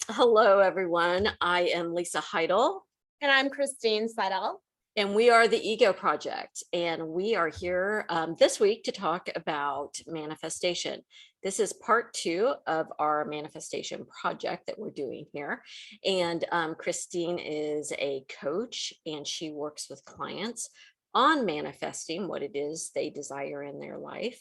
Hello, everyone. I am Lisa Heidel, And I'm Cristine Seidel. and we are the Ego Project. And we are here this week to talk about manifestation. This is part two of our manifestation project that we're doing here. And Christine is a coach, and she works with clients on manifesting what it is they desire in their life.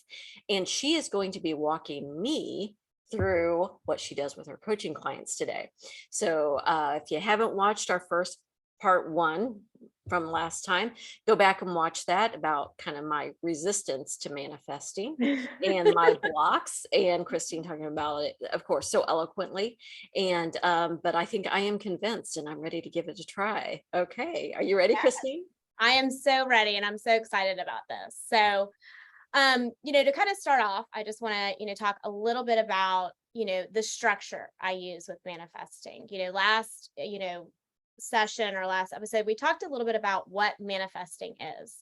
And she is going to be walking me through what she does with her coaching clients today. So if you haven't watched our first part one from last time, go back and watch that about kind of my resistance to manifesting and my blocks, and Christine talking about it, of course, so eloquently. And but I think I am convinced and I'm ready to give it a try. Okay, are you ready, Yeah, Christine? I am so ready and I'm so excited about this. So, to kind of start off, I just want to, talk a little bit about, the structure I use with manifesting. Last, session or last episode, we talked a little bit about what manifesting is.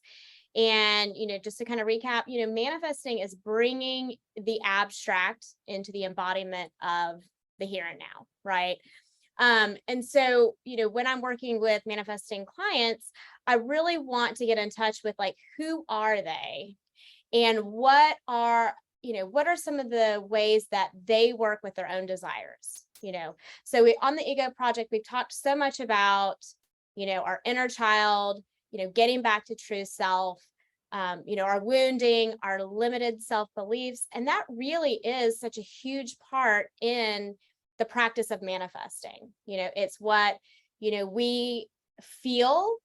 And, just to kind of recap, manifesting is bringing the abstract into the embodiment of the here and now, right? And so, when I'm working with manifesting clients, I really want to get in touch with like, who are they and what are some of the ways that they work with their own desires? So on the Ego Project, we've talked so much about, our inner child, getting back to true self, our wounding, our limited self-beliefs. And that really is such a huge part in the practice of manifesting. It's what, we feel,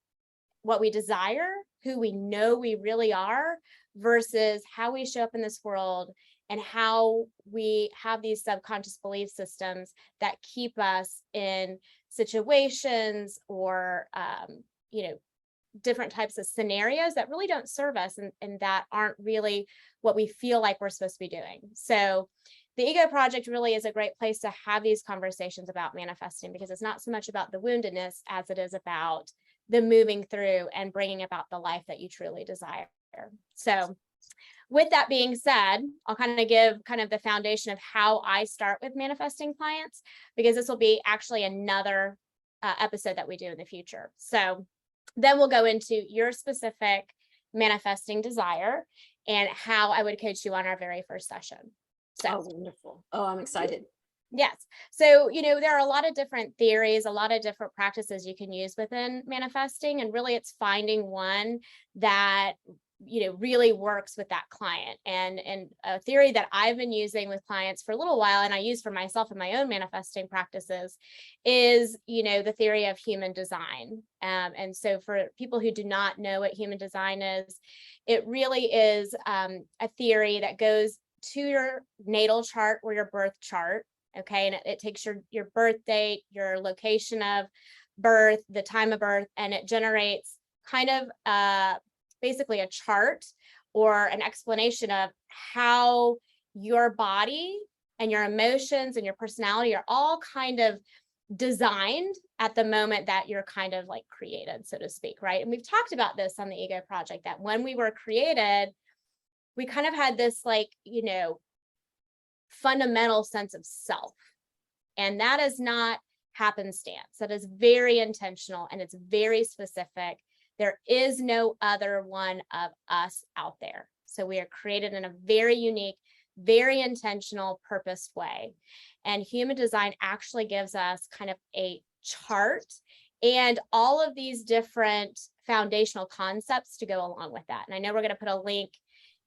what we desire, who we know we really are, versus how we show up in this world and how we have these subconscious belief systems that keep us in situations or, different types of scenarios that really don't serve us and that aren't really what we feel like we're supposed to be doing. So the Ego Project really is a great place to have these conversations about manifesting, because it's not so much about the woundedness as it is about the moving through and bringing about the life that you truly desire. So with that being said, I'll kind of give kind of the foundation of how I start with manifesting clients, because this will be actually another episode that we do in the future. So then we'll go into your specific manifesting desire and how I would coach you on our very first session. So, Oh, wonderful. Oh, I'm excited. yes. So, there are a lot of different theories, a lot of different practices you can use within manifesting. And really, it's finding one that, really works with that client. And a theory that I've been using with clients for a little while, and I use for myself in my own manifesting practices, is, the theory of human design. And so for people who do not know what human design is, it really is a theory that goes to your natal chart or your birth chart. Okay. And it takes your birth date, your location of birth, the time of birth, and it generates kind of basically a chart or an explanation of how your body and your emotions and your personality are all kind of designed at the moment that you're kind of like created, so to speak. Right. And we've talked about this on the Ego Project, that when we were created, we kind of had this like, fundamental sense of self. And that is not happenstance. That is very intentional and it's very specific. There is no other one of us out there. So we are created in a very unique, very intentional, purposed way. And human design actually gives us kind of a chart and all of these different foundational concepts to go along with that. And I know we're going to put a link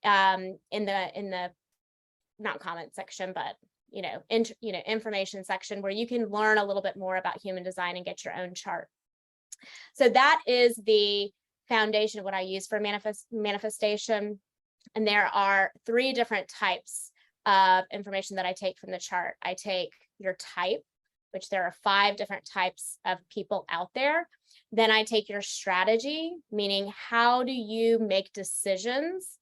in the not comment section, but information section where you can learn a little bit more about human design and get your own chart. So that is the foundation of what I use for manifestation. And there are 3 different types of information that I take from the chart. I take your type, which there are 5 different types of people out there. Then I take your strategy, meaning how do you make decisions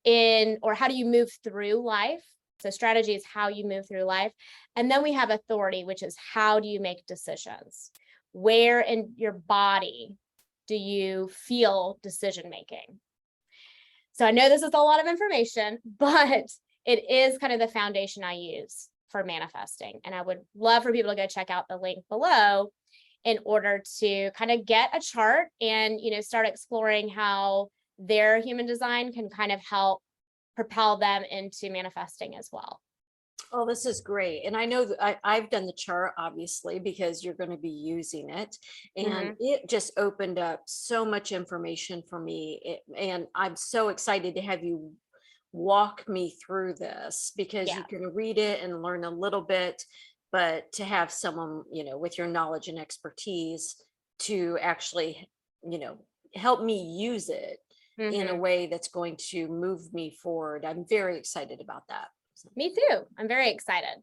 or how do you move through life? So strategy is how you move through life. And then we have authority, which is how do you make decisions? Where in your body do you feel decision making? So I know this is a lot of information, but it is kind of the foundation I use for manifesting. And I would love for people to go check out the link below in order to kind of get a chart and, start exploring how their human design can kind of help propel them into manifesting as well. Oh, this is great. And I know that I've done the chart, obviously, because you're going to be using it. And Mhm. it just opened up so much information for me. And I'm so excited to have you walk me through this because Yeah. you can read it and learn a little bit, but to have someone, with your knowledge and expertise to actually, you know, help me use it in a Mhm. way that's going to move me forward. I'm very excited about that. Me too. I'm very excited.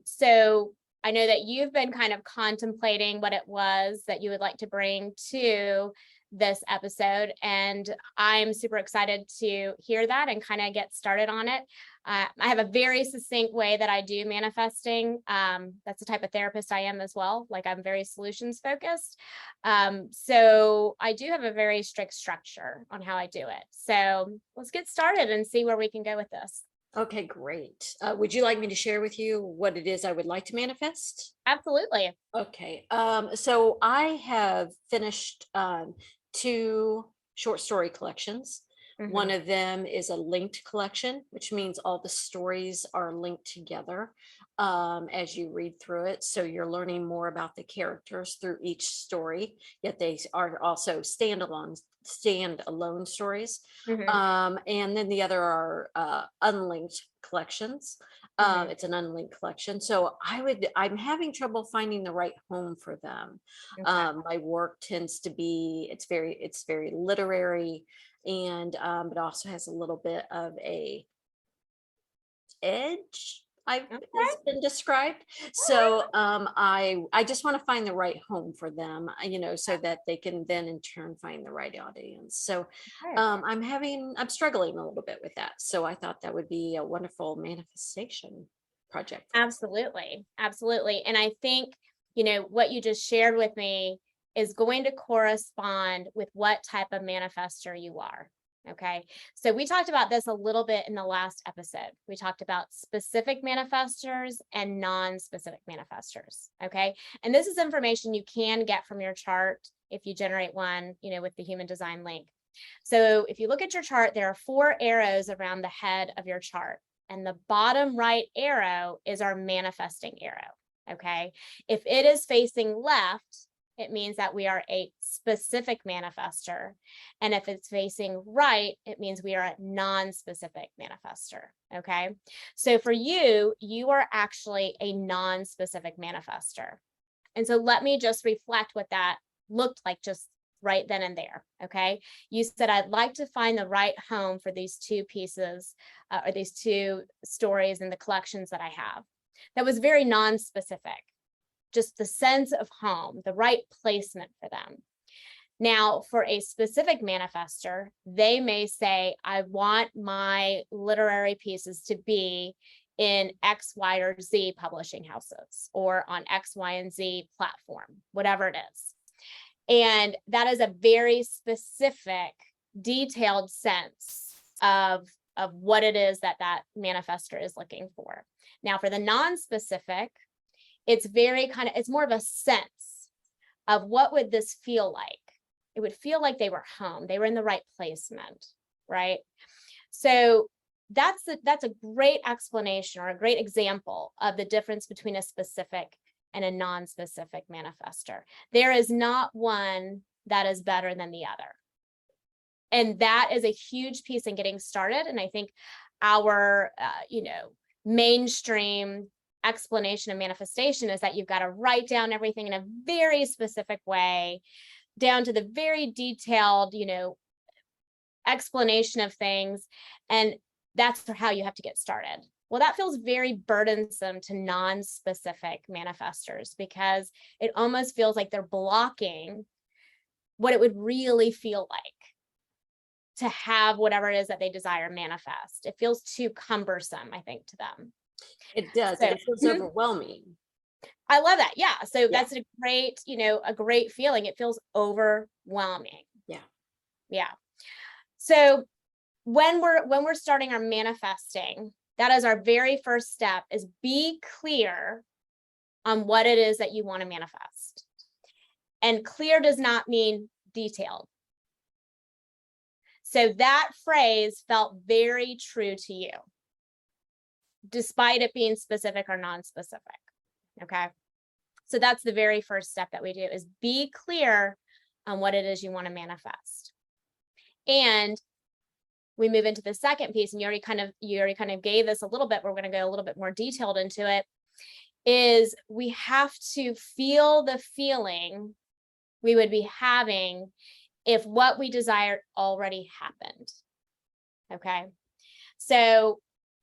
So I know that you've been kind of contemplating what it was that you would like to bring to this episode, and I'm super excited to hear that and kind of get started on it. I have a very succinct way that I do manifesting. That's the type of therapist I am as well. Like, I'm very solutions focused. So I do have a very strict structure on how I do it. So let's get started and see where we can go with this. Okay, great. Would you like me to share with you what it is I would like to manifest? Absolutely. Okay. So I have finished two short story collections. One Mhm. of them is a linked collection, which means all the stories are linked together as you read through it. So you're learning more about the characters through each story, yet they are also standalone stories. Mhm. And then the other are unlinked collections. Mhm. It's an unlinked collection. So I'm having trouble finding the right home for them. Okay. My work tends to be, it's very literary, and it also has a little bit of a edge. I've Okay. It's been described. All right. So I just want to find the right home for them, so that they can then in turn find the right audience. So Okay. I'm struggling a little bit with that. So I thought that would be a wonderful manifestation project for us. Absolutely. Absolutely. And I think, what you just shared with me is going to correspond with what type of manifester you are. Okay. So we talked about this a little bit in the last episode. We talked about specific manifestors and non-specific manifestors. Okay. And this is information you can get from your chart if you generate one, with the human design link. So if you look at your chart, there are 4 arrows around the head of your chart. And the bottom right arrow is our manifesting arrow. Okay. If it is facing left, it means that we are a specific manifester. And if it's facing right, it means we are a non-specific manifester. Okay. So for you, you are actually a non-specific manifester. And so let me just reflect what that looked like just right then and there. Okay. You said, I'd like to find the right home for these 2 pieces or these 2 stories in the collections that I have. That was very non-specific, just the sense of home, the right placement for them. Now, for a specific manifester, they may say, I want my literary pieces to be in X, Y, or Z publishing houses or on X, Y, and Z platform, whatever it is. And that is a very specific, detailed sense of what it is that manifester is looking for. Now, for the non-specific, it's more of a sense of what would this feel like. It would feel like they were home. They were in the right placement, right? So that's a great explanation or a great example of the difference between a specific and a non-specific manifester. There is not one that is better than the other. And that is a huge piece in getting started. And I think our, mainstream explanation of manifestation is that you've got to write down everything in a very specific way, down to the very detailed, explanation of things. And that's how you have to get started. Well, that feels very burdensome to non-specific manifestors because it almost feels like they're blocking what it would really feel like to have whatever it is that they desire manifest. It feels too cumbersome, I think, to them. It does, and So it feels mhm, overwhelming. I love that. Yeah. So Yeah, that's a great feeling. It feels overwhelming. yeah. Yeah. So when we're starting our manifesting, That is our very first step, is be clear on what it is that you want to manifest. And clear does not mean detailed. So that phrase felt very true to you, despite it being specific or non-specific. Okay. So that's the very first step that we do, is be clear on what it is you want to manifest. And we move into the second piece, and you already kind of gave this a little bit. We're going to go a little bit more detailed into it. Is we have to feel the feeling we would be having if what we desired already happened. Okay. So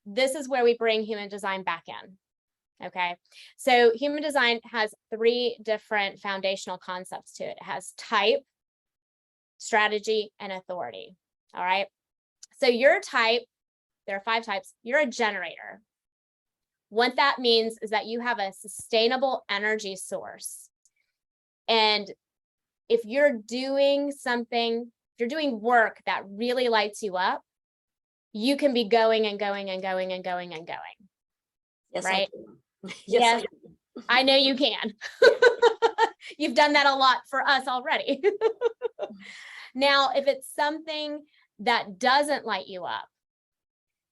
this is where we bring human design back in. Okay. So human design has 3 different foundational concepts to it. It has type, strategy, and authority. All right. So your type, there are 5 types. You're a generator. What that means is that you have a sustainable energy source. And if you're doing something, if you're doing work that really lights you up, you can be going and going and going and going and going. Yes, right? Yes, I know you can. You've done that a lot for us already. Now, if it's something that doesn't light you up,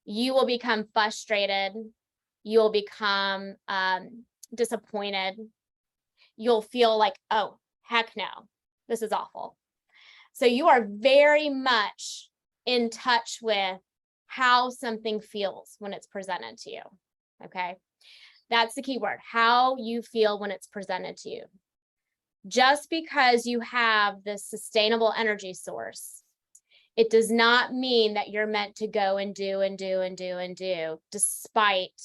you will become frustrated. You'll become disappointed. You'll feel like, oh, heck no, this is awful. So you are very much in touch with how something feels when it's presented to you. Okay. That's the key word, how you feel when it's presented to you. Just because you have this sustainable energy source, it does not mean that you're meant to go and do and do and do and do despite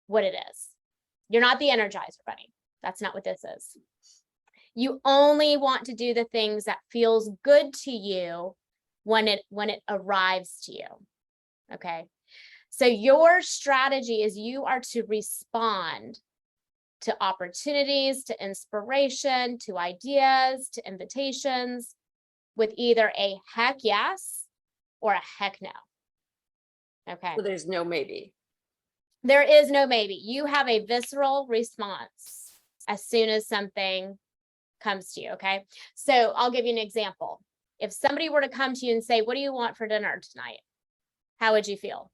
what it is. You're not the Energizer Bunny. That's not what this is. You only want to do the things that feels good to you when it arrives to you. Okay. So your strategy is you are to respond to opportunities, to inspiration, to ideas, to invitations with either a heck yes or a heck no. Okay. So there's no maybe. There is no maybe. You have a visceral response as soon as something comes to you. Okay. So I'll give you an example. If somebody were to come to you and say, what do you want for dinner tonight? How would you feel?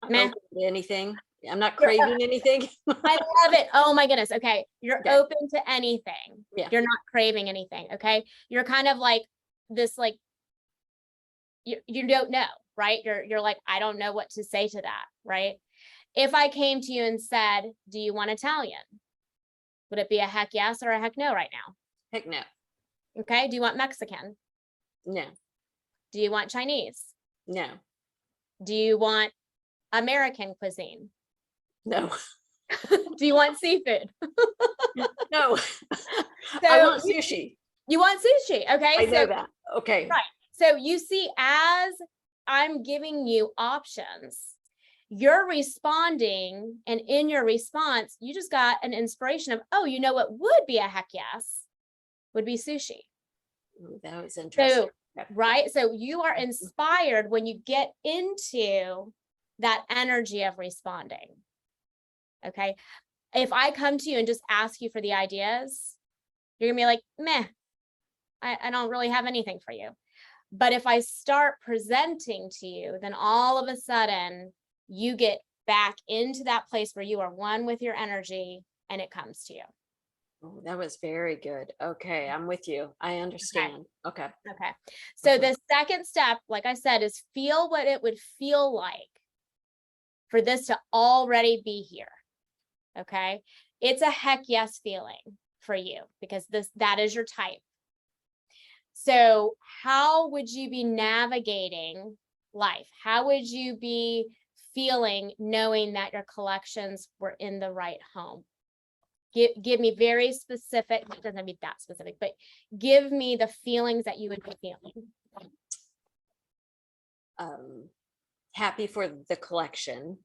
I'm open to anything. I'm not craving anything. I love it. Oh my goodness. Okay. You're open to anything. Yeah. You're not craving anything. Okay. You're kind of like this, like, you don't know, right? You're like, I don't know what to say to that. Right. If I came to you and said, do you want Italian? Would it be a heck yes or a heck no right now? Heck no. Okay. Do you want Mexican? No. Do you want Chinese? No. Do you want American cuisine? No. Do you want seafood? No. So I want sushi. You want sushi. Okay. I know that. Okay. Right. So you see, as I'm giving you options, you're responding, and in your response, you just got an inspiration of, oh, you know what would be a heck yes? Would be sushi. Ooh, that was interesting. So, right. So you are inspired when you get into that energy of responding. Okay. If I come to you and just ask you for the ideas, you're gonna be like, meh, I don't really have anything for you. But if I start presenting to you, then all of a sudden you get back into that place where you are one with your energy and it comes to you. Oh, that was very good. Okay, I'm with you. I understand. Okay. Okay. So the second step, like I said, is feel what it would feel like for this to already be here. Okay. It's a heck yes feeling for you because that is your type. So how would you be navigating life? How would you be feeling knowing that your collections were in the right home? Give me very specific, it doesn't have to be that specific, but give me the feelings that you would be feeling. Happy for the collection.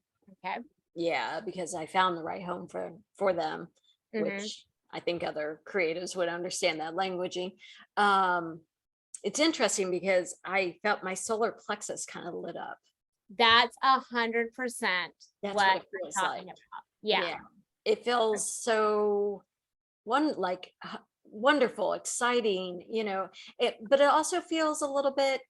Okay. Yeah, because I found the right home for them, which I think other creatives would understand that languaging. It's interesting because I felt my solar plexus kind of lit up. That's 100% That's what what it feels I'm like. talking about. Yeah. Yeah. It feels so wonderful, exciting, but it also feels a little bit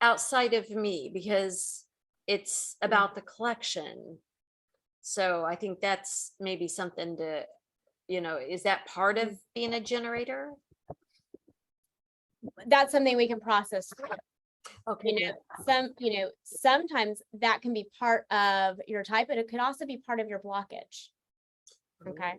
outside of me because it's Mm. about the collection. So I think that's maybe something to, is that part of being a generator? That's something we can process through. Okay, good. Sometimes that can be part of your type, but it could also be part of your blockage. Okay.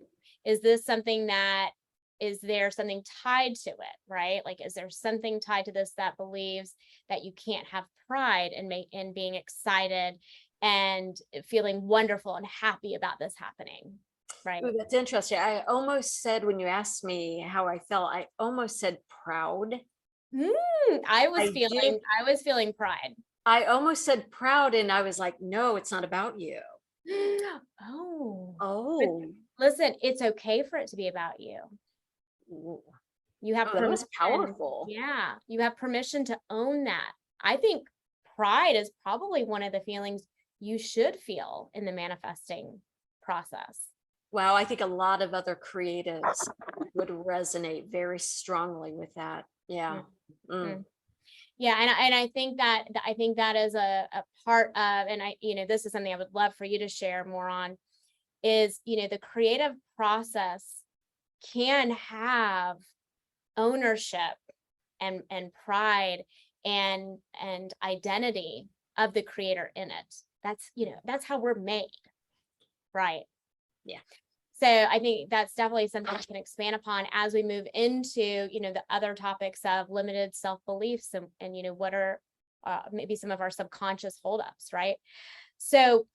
Is this something that is there something tied to it, right? Like, is there something tied to this that believes that you can't have pride and being excited and feeling wonderful and happy about this happening, right? Ooh, that's interesting. I almost said when you asked me how I felt, I almost said proud. Mm, I was I did. feeling, I was feeling pride. I almost said proud, and I was like, no, it's not about you. Oh, but Oh, listen, it's okay for it to be about you. Ooh. You have Oh, that was permission. powerful. Yeah, you have permission to own that. I think pride is probably one of the feelings you should feel in the manifesting process. Wow, I think a lot of other creatives would resonate very strongly with that. Yeah. Mm. Mhm. Yeah, and I think that I think that is a part of, and this is something I would love for you to share more on, is the creative process can have ownership and pride and identity of the creator in it. That's how we're made, right? Yeah. So I think that's definitely something we can expand upon as we move into the other topics of limited self-beliefs and what are maybe some of our subconscious holdups, right? So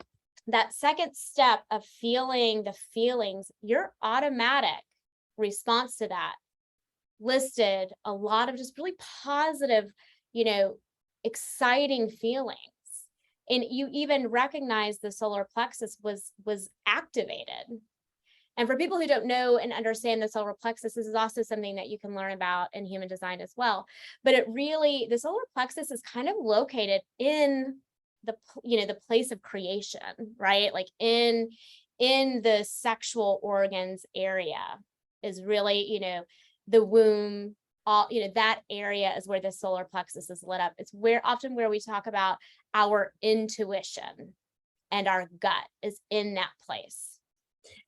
that second step of feeling the feelings, your automatic response to that listed a lot of just really positive, you know, exciting feelings. And you even recognize the solar plexus was activated. And for people who don't know and understand the solar plexus, this is also something that you can learn about in human design as well. But the solar plexus is kind of located in the place of creation, right? Like in the sexual organs area is really, the womb, all, that area is where the solar plexus is lit up. It's where we talk about our intuition, and our gut is in that place.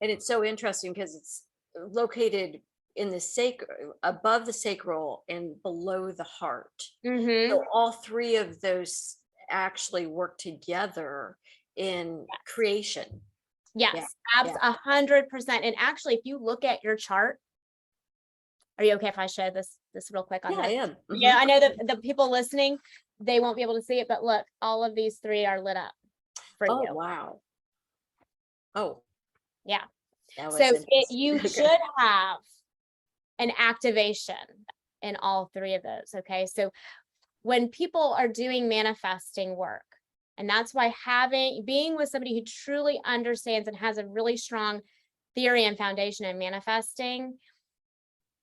And it's so interesting because it's located in the above the sacral and below the heart. Mm-hmm. So all three of those actually work together in creation. Yeah. Yes, Yeah. 100%. And actually, if you look at your chart, are you okay if I show this real quick on Yeah, I this? am. Yeah, I know that the people listening, they won't be able to see it, but look, all of these three are lit up for Oh, you. wow. Oh, Yeah. that So was interesting. you Okay. should have an activation in all three of those. Okay. So when people are doing manifesting work, and that's why being with somebody who truly understands and has a really strong theory and foundation in manifesting,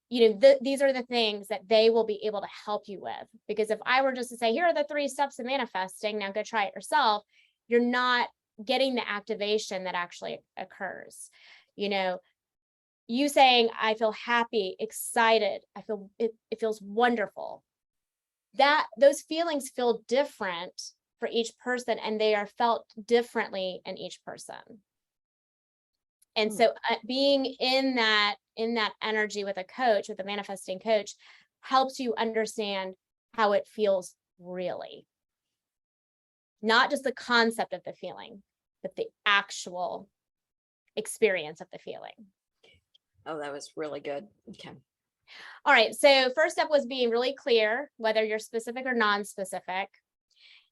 these are the things that they will be able to help you with. Because if I were just to say, here are the 3 steps of manifesting, now go try it yourself, you're not getting the activation that actually occurs. You saying, I feel happy, excited, I feel it feels wonderful. Those feelings feel different for each person, and they are felt differently in each person. And Hmm. so being in that energy with a manifesting coach, helps you understand how it feels really. Not just the concept of the feeling, but the actual experience of the feeling. Oh, that was really good. Okay. All right. So first step was being really clear, whether you're specific or non-specific.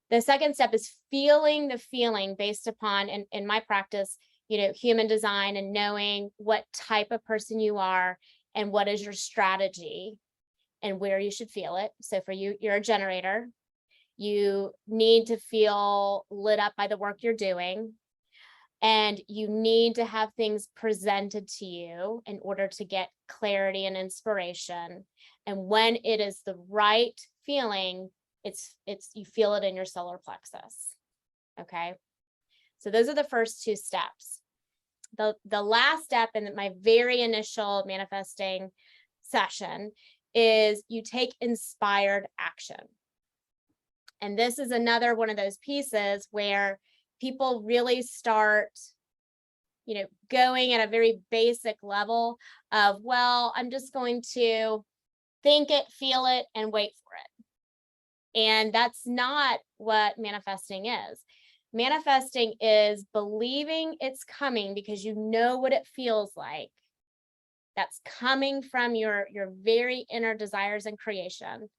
The second step is feeling the feeling based upon, in my practice, human design, and knowing what type of person you are and what is your strategy and where you should feel it. So for you, you're a generator. You need to feel lit up by the work you're doing. And you need to have things presented to you in order to get clarity and inspiration. And when it is the right feeling, it's you feel it in your solar plexus. Okay. So those are the first two steps. The last step in my very initial manifesting session is you take inspired action. And this is another one of those pieces where people really start, going at a very basic level of, well, I'm just going to think it, feel it, and wait for it. And that's not what manifesting is. Manifesting is believing it's coming because you know what it feels like. That's coming from your very inner desires and creation.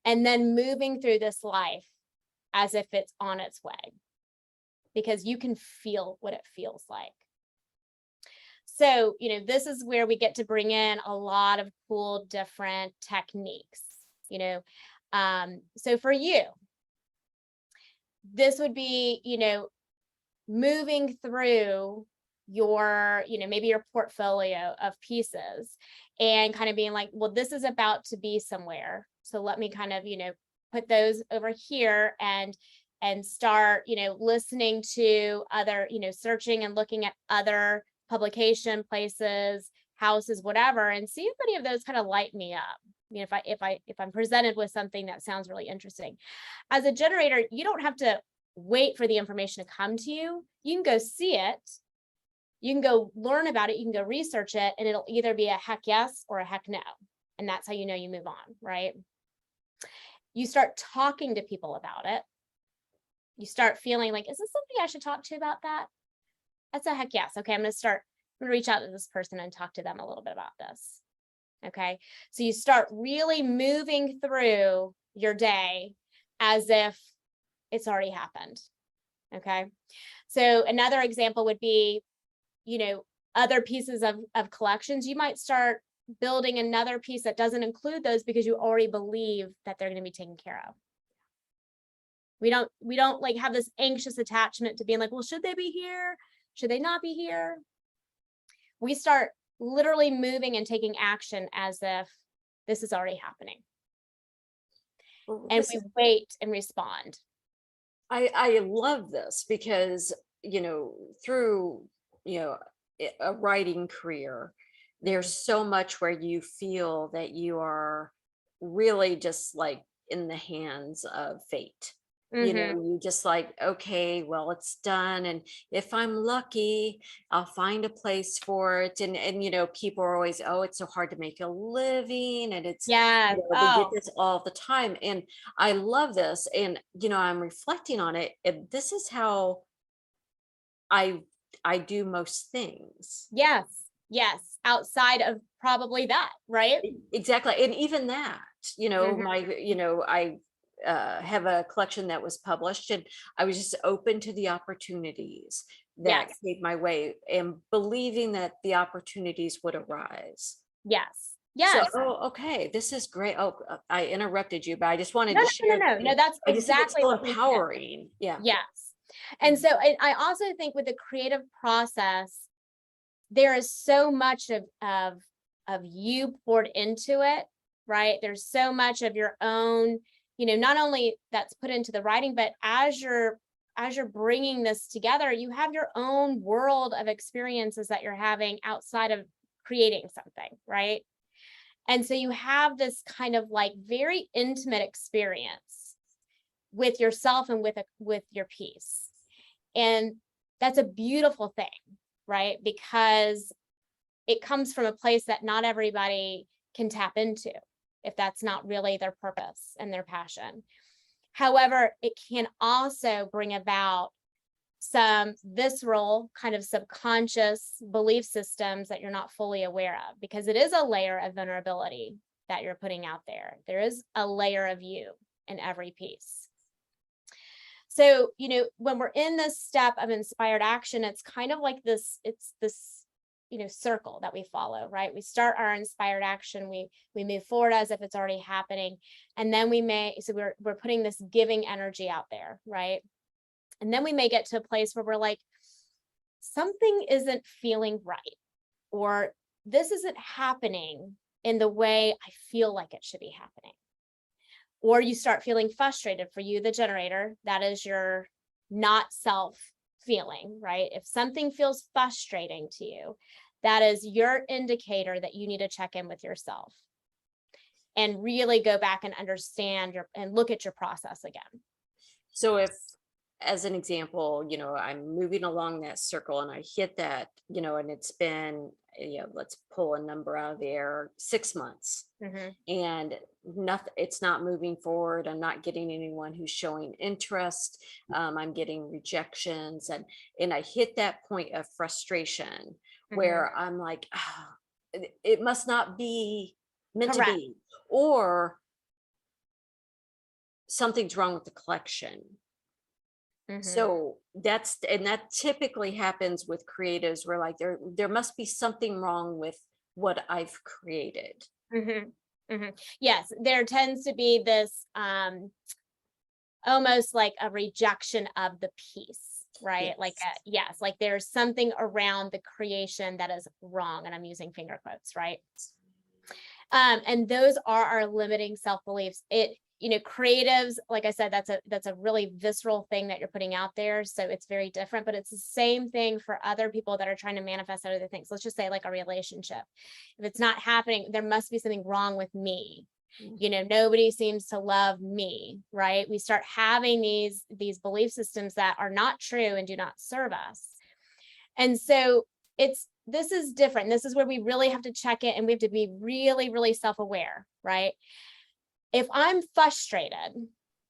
And then moving through this life as if it's on its way, because you can feel what it feels like. So, this is where we get to bring in a lot of cool, different techniques, So for you, this would be, moving through your, maybe your portfolio of pieces and kind of being like, well, this is about to be somewhere. So let me kind of, put those over here and start, listening to other, searching and looking at other publication places, houses, whatever, and see if any of those kind of light me up. If I'm presented with something that sounds really interesting. As a generator, you don't have to wait for the information to come to you. You can go see it. You can go learn about it. You can go research it, and it'll either be a heck yes or a heck no. And that's how you know you move on, right? You start talking to people about it. You start feeling like, is this something I should talk to about that? That's a heck yes. Okay, I'm going to reach out to this person and talk to them a little bit about this. Okay, so you start really moving through your day as if it's already happened. Okay, so another example would be, other pieces of collections. You might start building another piece that doesn't include those because you already believe that they're going to be taken care of. We don't like have this anxious attachment to being like, well, should they be here? Should they not be here? We start literally moving and taking action as if this is already happening. Well, and we wait and respond. I love this because, through, a writing career, there's so much where you feel that you are really just like in the hands of fate. You just like, okay, well, it's done. And if I'm lucky, I'll find a place for it. And people are always, oh, it's so hard to make a living. And it's, Yes. we get Oh, this all the time. And I love this. And, I'm reflecting on it. And this is how I do most things. yes. Yes. Outside of probably that, right? Exactly. And even that, Mhm. I have a collection that was published, and I was just open to the opportunities that Yes. came my way and believing that the opportunities would arise. Yes. So, Yes. oh, okay, this is great. Oh, I interrupted you, but I just wanted No, to no, no, share no, no. that. No, that's I just think it's exactly so what we do. empowering. Yeah. Yes. And so I also think with the creative process, there is so much of you poured into it, right? There's so much of your own, not only that's put into the writing, but as you're bringing this together, you have your own world of experiences that you're having outside of creating something, right? And so you have this kind of like very intimate experience with yourself and with your piece. And that's a beautiful thing, right? Because it comes from a place that not everybody can tap into if that's not really their purpose and their passion. However, it can also bring about some visceral kind of subconscious belief systems that you're not fully aware of, because it is a layer of vulnerability that you're putting out there. There is a layer of you in every piece. So, when we're in this step of inspired action, it's kind of like this, it's this, circle that we follow, right? We start our inspired action, we move forward as if it's already happening. And then we're putting this giving energy out there, right? And then we may get to a place where we're like, something isn't feeling right, or this isn't happening in the way I feel like it should be happening. Or you start feeling frustrated. For you, the generator, that is your not self feeling, right? If something feels frustrating to you, that is your indicator that you need to check in with yourself and really go back and understand and look at your process again. So if, as an example, I'm moving along that circle and I hit that, and it's been, let's pull a number out of the air, 6 months, Mhm. and nothing, it's not moving forward. I'm not getting anyone who's showing interest. I'm getting rejections, and I hit that point of frustration Mhm. where I'm like, "Ah, it must not be meant to Correct. be, or something's wrong with the collection." Mhm. So that typically happens with creatives where like there must be something wrong with what I've created. Mhm. Mhm. Yes, there tends to be this almost like a rejection of the piece, right? Like Yes. yes, like there's something around the creation that is wrong, and I'm using finger quotes, right? And those are our limiting self-beliefs. Creatives, like I said, that's a really visceral thing that you're putting out there, so it's very different, but it's the same thing for other people that are trying to manifest other things. Let's just say like a relationship. If it's not happening, there must be something wrong with me. Mm. Nobody seems to love me, right? We start having these belief systems that are not true and do not serve us. And so this is different. This is where we really have to check it, and we have to be really, really self-aware, right? If I'm frustrated,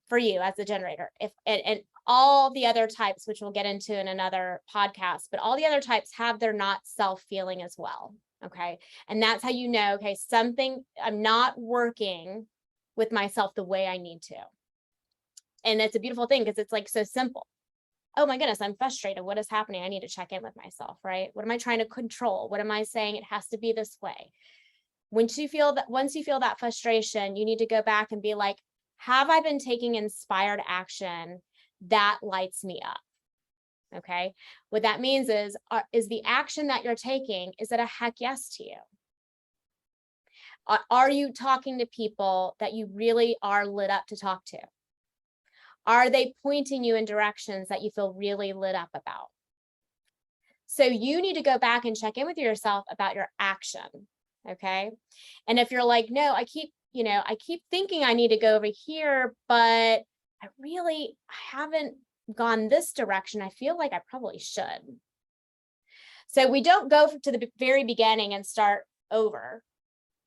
for you as a generator, if and all the other types, which we'll get into in another podcast, but all the other types have their not self feeling as well. Okay. And that's how you know, okay, I'm not working with myself the way I need to. And it's a beautiful thing because it's like so simple. Oh my goodness, I'm frustrated. What is happening? I need to check in with myself, right? What am I trying to control? What am I saying it has to be this way? Once you feel that frustration, you need to go back and be like, have I been taking inspired action that lights me up? Okay. What that means is the action that you're taking, is it a heck yes to you? Are you talking to people that you really are lit up to talk to? Are they pointing you in directions that you feel really lit up about? So you need to go back and check in with yourself about your action. Okay. And if you're like, no, I keep thinking I need to go over here, but I haven't gone this direction. I feel like I probably should. So we don't go to the very beginning and start over.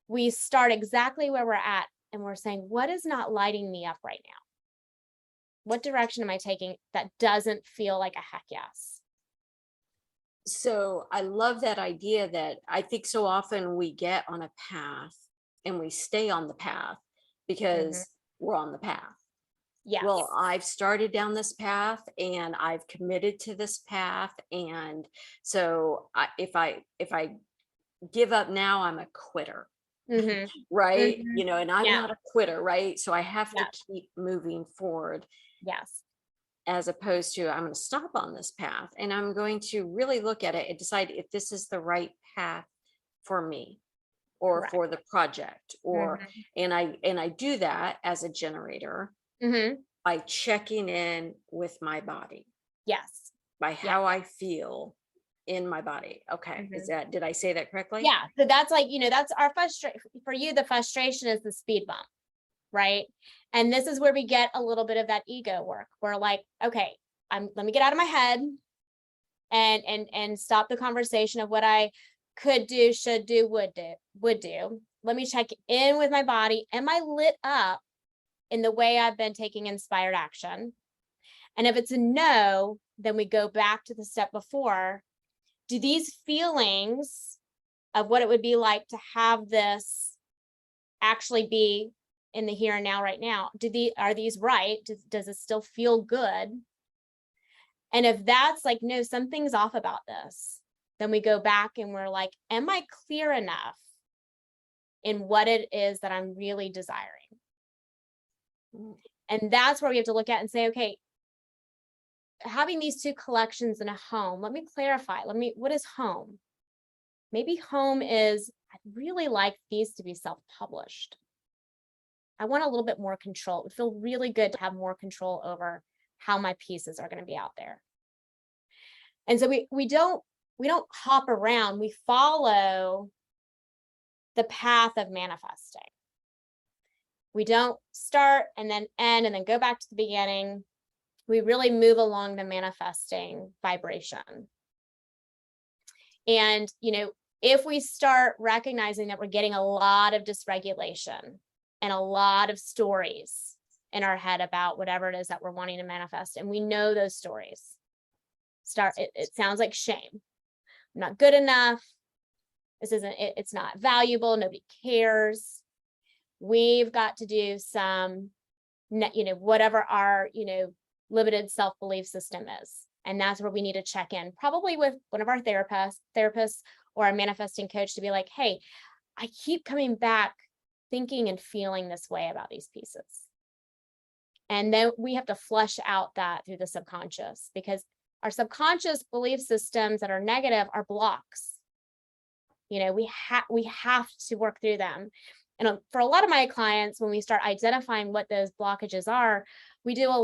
We start exactly where we're at, and we're saying, what is not lighting me up right now? What direction am I taking that doesn't feel like a heck yes? So I love that idea that I think so often we get on a path and we stay on the path Mhm. because we're on the path. Well, Yes. I've started down this path and I've committed to this path. And so if I give up now, I'm a quitter, Mhm. right? Mhm. And I'm Yeah. not a quitter, right? So I have to Yes. keep moving forward, Yes. as opposed to I'm going to stop on this path and I'm going to really look at it and decide if this is the right path for me or Correct. for the project. Or Mhm. and I do that as a generator Mhm. by checking in with my body, Yes. by Yeah. how I feel in my body. Okay, Mhm. did I say that correctly? Yeah. So that's like, that's our frustration. For you, the frustration is the speed bump, right? And this is where we get a little bit of that ego work. We're like, okay, let me get out of my head and stop the conversation of what I could do, should do, would do. Let me check in with my body. Am I lit up in the way I've been taking inspired action? And if it's a no, then we go back to the step before. Do these feelings of what it would be like to have this actually be in the here and now right now, are these right? Does it still feel good? And if that's like, no, something's off about this, then we go back and we're like, am I clear enough in what it is that I'm really desiring? Mm. And that's where we have to look at and say, okay, having these two collections in a home, let me clarify. What is home? Maybe home is, I I'd really like these to be self-published. I want a little bit more control. It would feel really good to have more control over how my pieces are going to be out there. And so we don't hop around. We follow the path of manifesting. We don't start and then end and then go back to the beginning. We really move along the manifesting vibration. And, if we start recognizing that we're getting a lot of dysregulation and a lot of stories in our head about whatever it is that we're wanting to manifest, and we know those stories, it sounds like shame. I'm not good enough. It's not valuable. Nobody cares. We've got to do some, whatever our, limited self-belief system is. And that's where we need to check in, probably with one of our therapists or a manifesting coach, to be like, hey, I keep coming back thinking and feeling this way about these pieces. And then we have to flesh out that through the subconscious, because our subconscious belief systems that are negative are blocks. We have to work through them. And for a lot of my clients, when we start identifying what those blockages are, I do a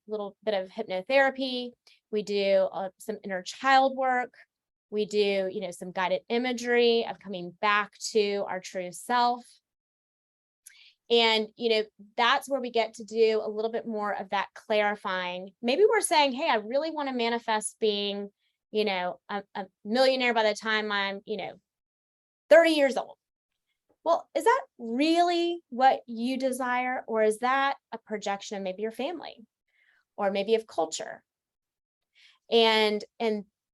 little bit of hypnotherapy. We do some inner child work. We do, some guided imagery of coming back to our true self. And, that's where we get to do a little bit more of that clarifying. Maybe we're saying, hey, I really want to manifest being, a millionaire by the time I'm, 30 years old. Well, is that really what you desire? Or is that a projection of maybe your family or maybe of culture? And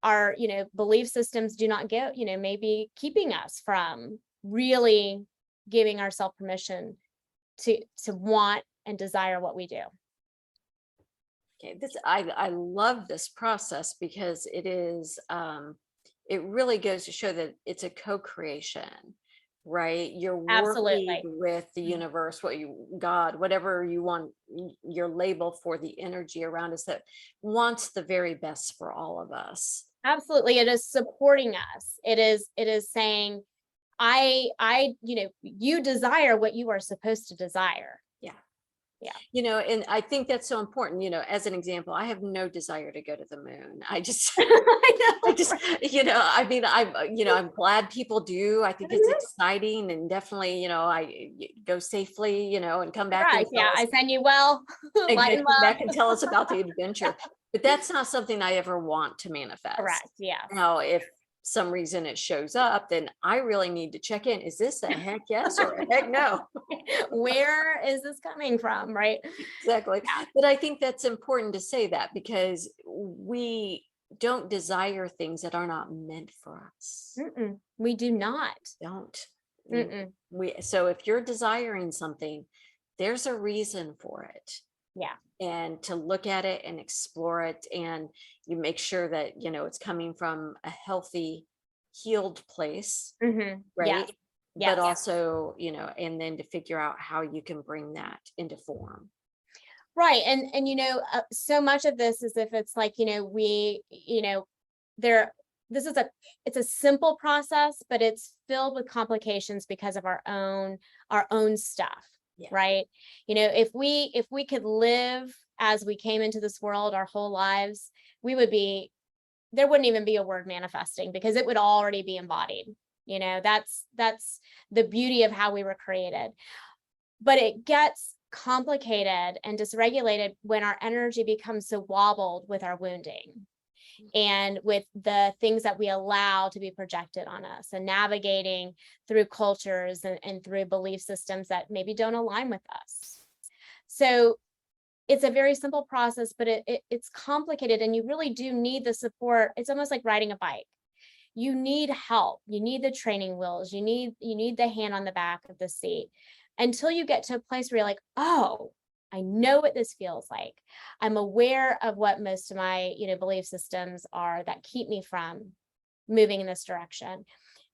our, belief systems do not get, maybe keeping us from really giving ourselves permission to want and desire what we do. Okay, I love this process because it is it really goes to show that it's a co-creation, right? You're working Absolutely. with the universe, God, whatever you want your label for the energy around us that wants the very best for all of us. Absolutely. It is supporting us. It is saying, you desire what you are supposed to desire. Yeah. Yeah. And I think that's so important. As an example, I have no desire to go to the moon. I just, I I know. just, I'm glad people do. I think it's exciting, and definitely, go safely, and come back and Right. tell Yeah. us, I send you well, and light and come love. back and tell us about the adventure. But that's not something I ever want to manifest. Correct. Yeah. Now, if some reason it shows up, then I really need to check in. Is this a heck yes or a heck no? Where is this coming from? Right. Exactly. Yeah. But I think that's important to say that, because we don't desire things that are not meant for us. We do not. Don't. Mm-mm. So if you're desiring something, there's a reason for it. Yeah. And to look at it and explore it, and you make sure that it's coming from a healthy, healed place, Mm-hmm. right? Yes. But also, and then to figure out how you can bring that into form. Right. And so much of this is, if it's like, it's a simple process, but it's filled with complications because of our own stuff. Yeah. Right. If we could live as we came into this world our whole lives, there wouldn't even be a word manifesting, because it would already be embodied. That's the beauty of how we were created. But it gets complicated and dysregulated when our energy becomes so wobbled with our wounding and with the things that we allow to be projected on us, and navigating through cultures and through belief systems that maybe don't align with us. So it's a very simple process, but it's complicated, and you really do need the support. It's almost like riding a bike. You need help. You need the training wheels. You need the hand on the back of the seat, until you get to a place where you're like, oh, I know what this feels like. I'm aware of what most of my, belief systems are that keep me from moving in this direction.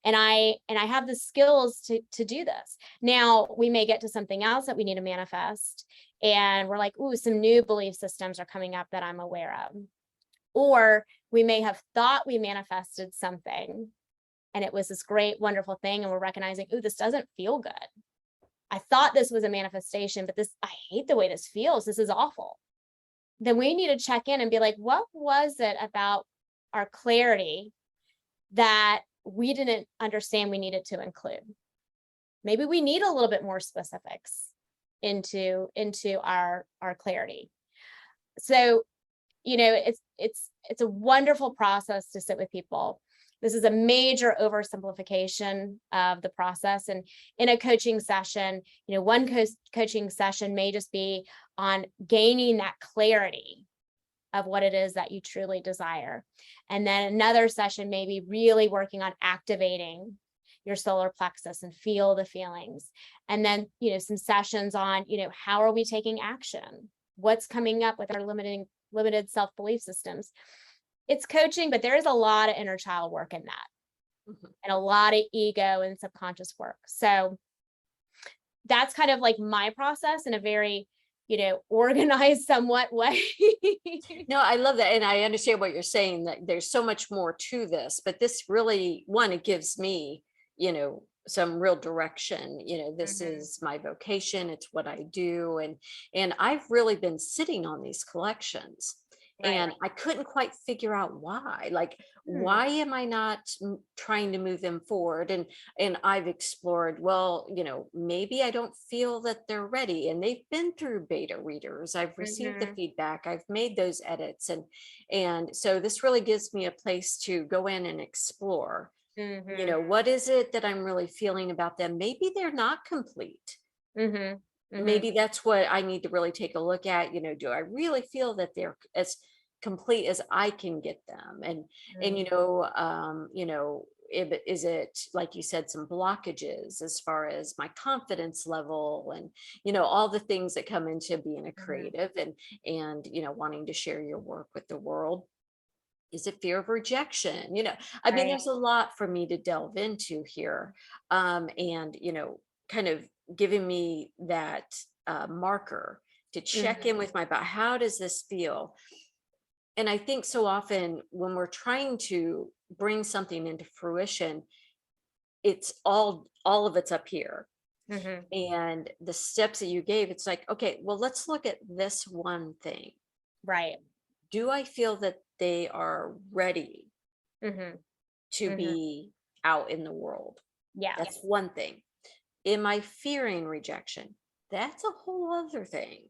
And I have the skills to do this. Now, we may get to something else that we need to manifest, and we're like, ooh, some new belief systems are coming up that I'm aware of. Or we may have thought we manifested something, and it was this great, wonderful thing. And we're recognizing, ooh, this doesn't feel good. I thought this was a manifestation, but I hate the way this feels. This is awful. Then we need to check in and be like, what was it about our clarity that we didn't understand we needed to include? Maybe we need a little bit more specifics into our clarity. So, it's a wonderful process to sit with people. This is a major oversimplification of the process. And in a coaching session, one coaching session may just be on gaining that clarity of what it is that you truly desire. And then another session may be really working on activating your solar plexus and feel the feelings. And then, some sessions on, how are we taking action? What's coming up with our limited self-belief systems? It's coaching, but there is a lot of inner child work in that, and a lot of ego and subconscious work. So that's kind of like my process in a very, organized somewhat way. No, I love that. And I understand what you're saying, that there's so much more to this, but this really, it gives me, some real direction. This is my vocation. It's what I do. And I've really been sitting on these collections. Right. And I couldn't quite figure out why. Like, why am I not trying to move them forward? And I've explored, well, maybe I don't feel that they're ready. And they've been through beta readers. I've received the feedback. I've made those edits. And so this really gives me a place to go in and explore. What is it that I'm really feeling about them? Maybe they're not complete. Maybe that's what I need to really take a look at. Do I really feel that they're as complete as I can get them? And is it, like you said, some blockages as far as my confidence level, and all the things that come into being a creative, and wanting to share your work with the world? Is it fear of rejection? I mean, there's a lot for me to delve into here. And kind of giving me that marker to check in with my body. How does this feel? And I think so often when we're trying to bring something into fruition, it's all of it's up here. And the steps that you gave, it's like, okay, well, let's look at this one thing. Right. Do I feel that they are ready to be out in the world? Yeah. That's one thing. Am I fearing rejection? That's a whole other thing.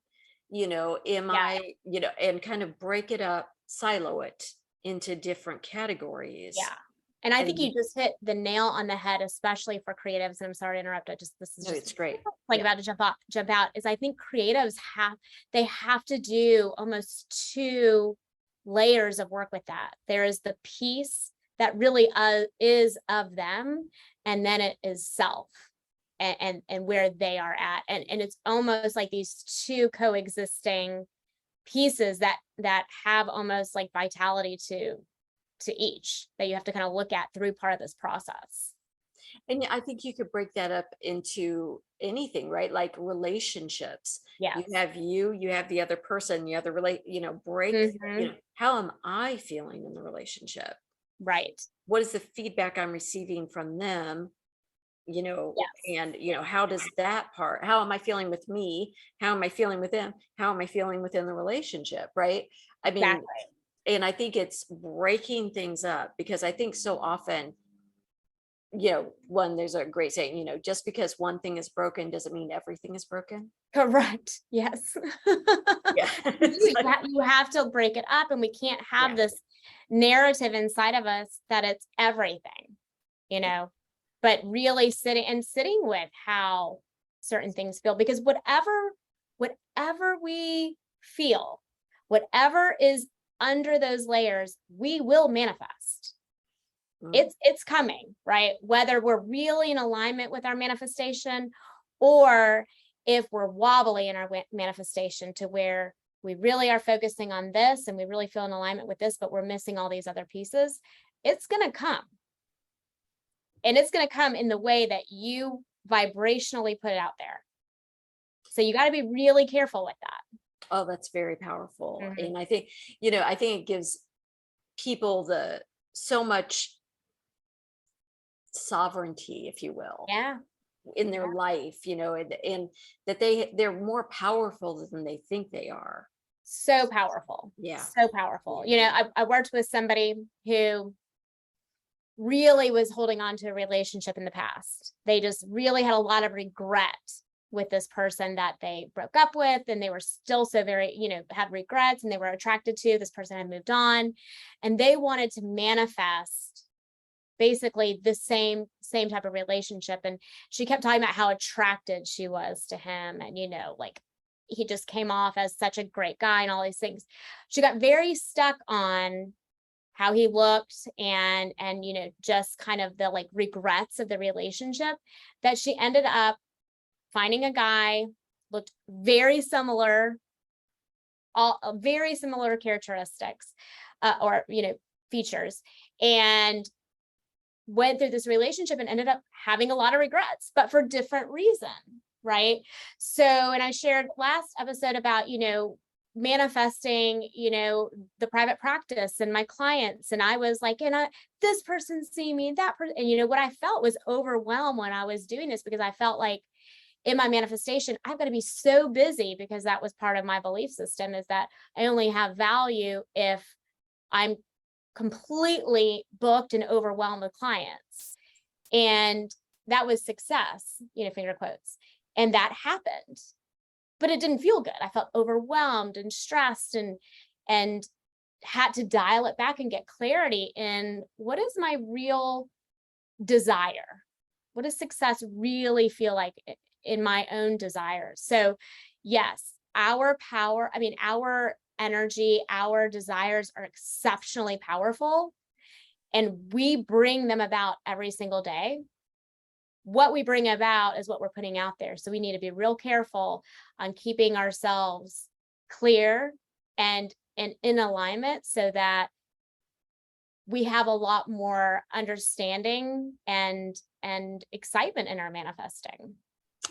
Am I, and kind of break it up, silo it into different categories. Yeah. And I think you just hit the nail on the head, especially for creatives. And I'm sorry to interrupt. This is it's great. About to jump out is I think creatives have to do almost 2 layers of work with that. There is the piece that really is of them, and then it is self and where they are at. And it's almost like these 2 coexisting pieces that have almost like vitality to each, that you have to kind of look at through part of this process. And I think you could break that up into anything, right? Like relationships. Yeah. You have the other person, the other break, how am I feeling in the relationship? Right. What is the feedback I'm receiving from them? And how does that part, how am I feeling with me? How am I feeling with them? How am I feeling within the relationship? Right. I mean, exactly. And I think it's breaking things up, because I think so often, there's a great saying, just because one thing is broken doesn't mean everything is broken. Correct. Yes. Yeah. You have to break it up, and we can't have this narrative inside of us that it's everything, but really sitting with how certain things feel, because whatever we feel, whatever is under those layers, we will manifest. It's coming, right? Whether we're really in alignment with our manifestation, or if we're wobbly in our manifestation to where we really are focusing on this and we really feel in alignment with this, but we're missing all these other pieces, it's going to come. And it's going to come in the way that you vibrationally put it out there. So you got to be really careful with that. Oh, that's very powerful. And I think, I think it gives people so much sovereignty, if you will, Yeah. in their Yeah. life, and that they're more powerful than they think they are. So powerful. Yeah. So powerful. Yeah. I worked with somebody who really was holding on to a relationship in the past. They just really had a lot of regret with this person that they broke up with, and they were still so very, had regrets, and they were attracted to this person had moved on, and they wanted to manifest basically the same type of relationship. And she kept talking about how attracted she was to him, and like he just came off as such a great guy and all these things. She got very stuck on how he looked, and just kind of the like regrets of the relationship, that she ended up finding a guy, looked very similar, all very similar characteristics, or features, and went through this relationship and ended up having a lot of regrets, but for different reason, right? So, and I shared last episode about, manifesting, the private practice and my clients. And I was like, this person see me, that person. And what I felt was overwhelmed when I was doing this, because I felt like in my manifestation, I've got to be so busy, because that was part of my belief system, is that I only have value if I'm completely booked and overwhelmed with clients. And that was success, finger quotes. And that happened, but it didn't feel good. I felt overwhelmed and stressed, and had to dial it back and get clarity in what is my real desire? What does success really feel like in my own desires? So yes, our power, our energy, our desires are exceptionally powerful, and we bring them about every single day. What we bring about is what we're putting out there. So we need to be real careful on keeping ourselves clear and in alignment, so that we have a lot more understanding and excitement in our manifesting.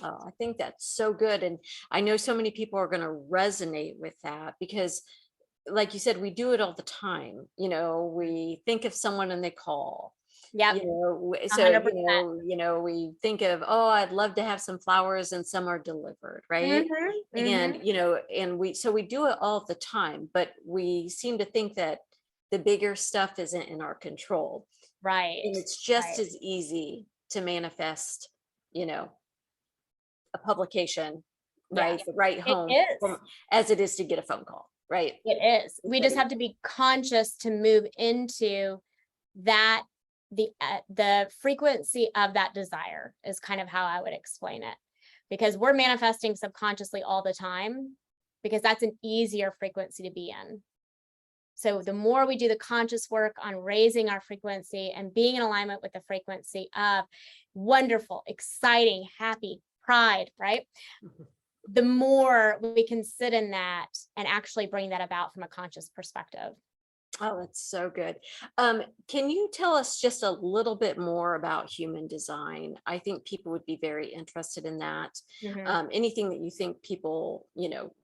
Oh, I think that's so good. And I know so many people are going to resonate with that because, like you said, we do it all the time. We think of someone and they call. Yep, So 100%. we think of, oh, I'd love to have some flowers, and some are delivered, right? Mhm, And mhm. and we do it all the time, but we seem to think that the bigger stuff isn't in our control, Right, and it's just right. as easy to manifest, you know a publication, right? Yes, The right it home is. from, as it is to get a phone call, right? It is. We Instead just of, have to be conscious to move into that, the frequency of that desire is kind of how I would explain it. Because we're manifesting subconsciously all the time, because that's an easier frequency to be in. So the more we do the conscious work on raising our frequency and being in alignment with the frequency of wonderful, exciting, happy, pride, right? The more we can sit in that and actually bring that about from a conscious perspective. oh, that's so good. Can you tell us just a little bit more about human design? I think people would be very interested in that. Mhm. Anything that you think people,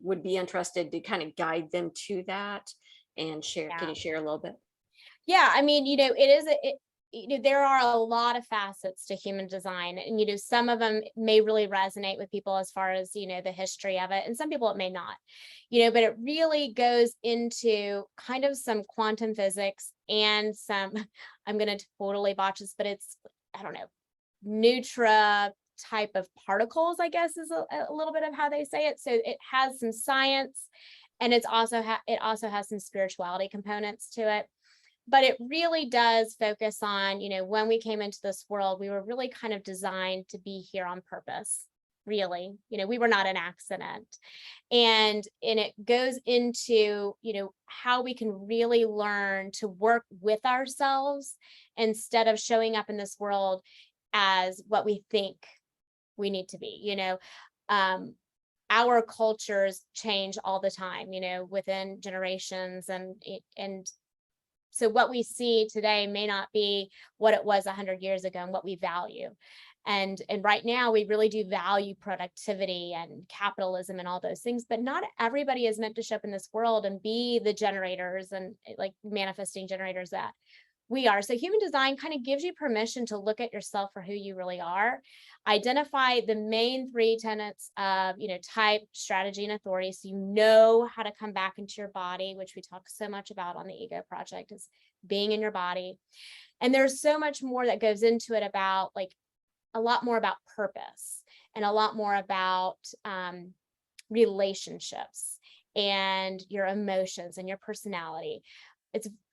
would be interested to kind of guide them to that and share? Can Yeah. you share a little bit? Yeah, it is there are a lot of facets to human design, and some of them may really resonate with people as far as the history of it, and some people it may not. But it really goes into kind of some quantum physics and some I'm going to totally botch this, but it's, I don't know, neutra type of particles, I guess is a little bit of how they say it. So it has some science, and it also has some spirituality components to it, but it really does focus on, when we came into this world, we were really kind of designed to be here on purpose. Really, we were not an accident. And it goes into, how we can really learn to work with ourselves instead of showing up in this world as what we think we need to be. Um, our cultures change all the time, within generations, and so what we see today may not be what it was 100 years ago and what we value. And right now we really do value productivity and capitalism and all those things, but not everybody is meant to show up in this world and be the generators and like manifesting generators that We are. So human design kind of gives you permission to look at yourself for who you really are, identify the main three tenets of, type, strategy, and authority. So you know how to come back into your body, which we talk so much about on the Ego Project, is being in your body. And there's so much more that goes into it, about like a lot more about purpose, and a lot more about relationships and your emotions and your personality.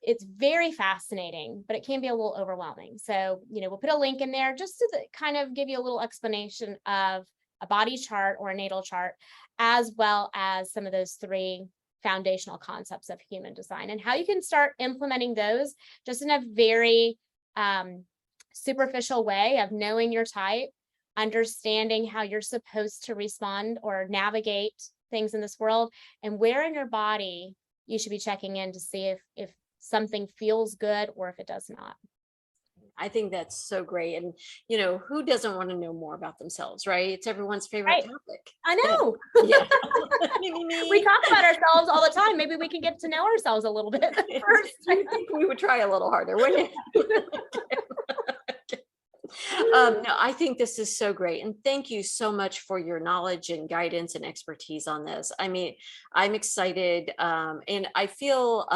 It's very fascinating, but it can be a little overwhelming. So, we'll put a link in there just to kind of give you a little explanation of a body chart or a natal chart, as well as some of those three foundational concepts of human design, and how you can start implementing those just in a very superficial way of knowing your type, understanding how you're supposed to respond or navigate things in this world, and where in your body you should be checking in to see if something feels good or if it does not. I think that's so great. And, who doesn't want to know more about themselves, right? It's everyone's favorite Right. topic. I know. Yeah. We talk about ourselves all the time. Maybe we can get to know ourselves a little bit first. You think we would try a little harder, wouldn't you? No, I think this is so great. And thank you so much for your knowledge and guidance and expertise on this. I mean, I'm excited, and I feel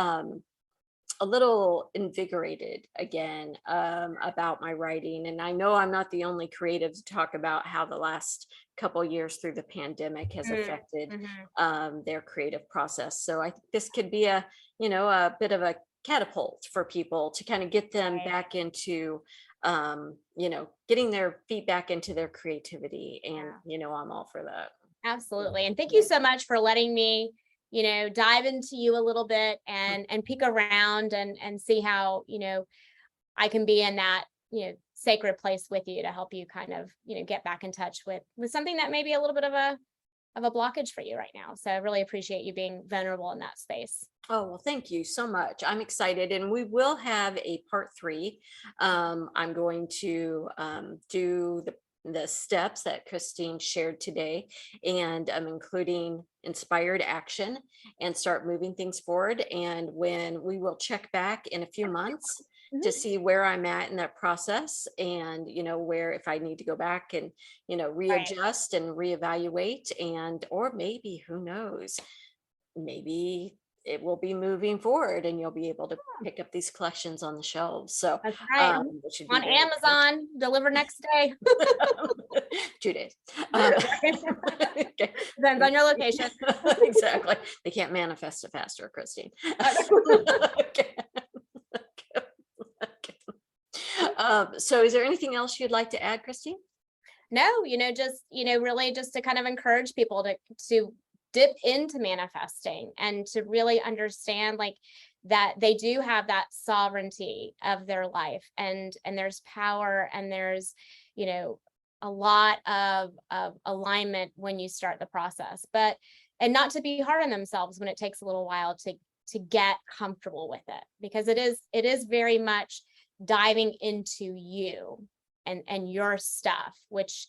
a little invigorated again about my writing. And I know I'm not the only creative to talk about how the last couple years through the pandemic has affected their creative process. So I think this could be a bit of a catapult for people to kind of get them back into getting their feet back into their creativity. And I'm all for that. Absolutely. And thank you so much for letting me dive into you a little bit and peek around and see how I can be in that sacred place with you to help you kind of get back in touch with something that may be a little bit of a blockage for you right now. So I really appreciate you being vulnerable in that space. Oh, well, thank you so much. I'm excited, and we will have a part 3. I'm going to do the steps that Cristine shared today, and I'm including inspired action, and start moving things forward. And when we will check back in a few months to see where I'm at in that process, and where, if I need to go back and readjust and reevaluate, and or maybe, who knows, maybe it will be moving forward and you'll be able to pick up these collections on the shelves. So that's right. On Amazon, deliver next day. 2 days. Okay. Depends on your location. Exactly. They can't manifest it faster, Cristine. Okay. So is there anything else you'd like to add, Cristine? No, just, really just to kind of encourage people to dip into manifesting, and to really understand like that they do have that sovereignty of their life, and there's power, and there's a lot of alignment when you start the process, and not to be hard on themselves when it takes a little while to get comfortable with it, because it is very much diving into you and your stuff, which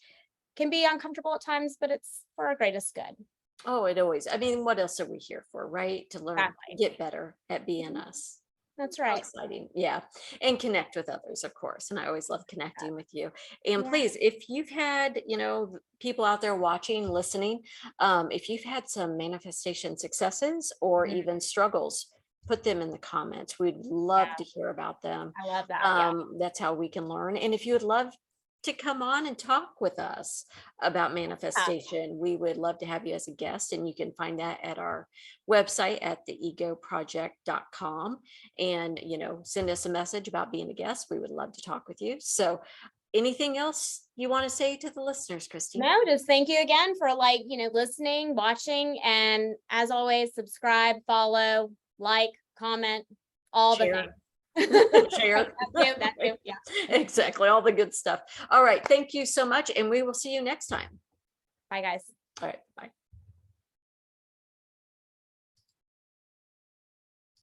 can be uncomfortable at times, but it's for our greatest good. Oh, it always, I mean, what else are we here for, right? To learn, get better at being us. That's right. How exciting. Yeah. And connect with others, of course. And I always love connecting with you. And please, if you've had, people out there watching, listening, if you've had some manifestation successes or even struggles, put them in the comments. We'd love to hear about them. I love that. That's how we can learn. And if you would love to come on and talk with us about manifestation, we would love to have you as a guest. And you can find that at our website at theegoproject.com, and send us a message about being a guest. We would love to talk with you. So anything else you want to say to the listeners, Cristine? No, just thank you again for listening, watching, and as always, subscribe, follow, like, comment, all the things. Share. That too. Yeah. Exactly. All the good stuff. All right. Thank you so much. And we will see you next time. Bye, guys. All right. Bye.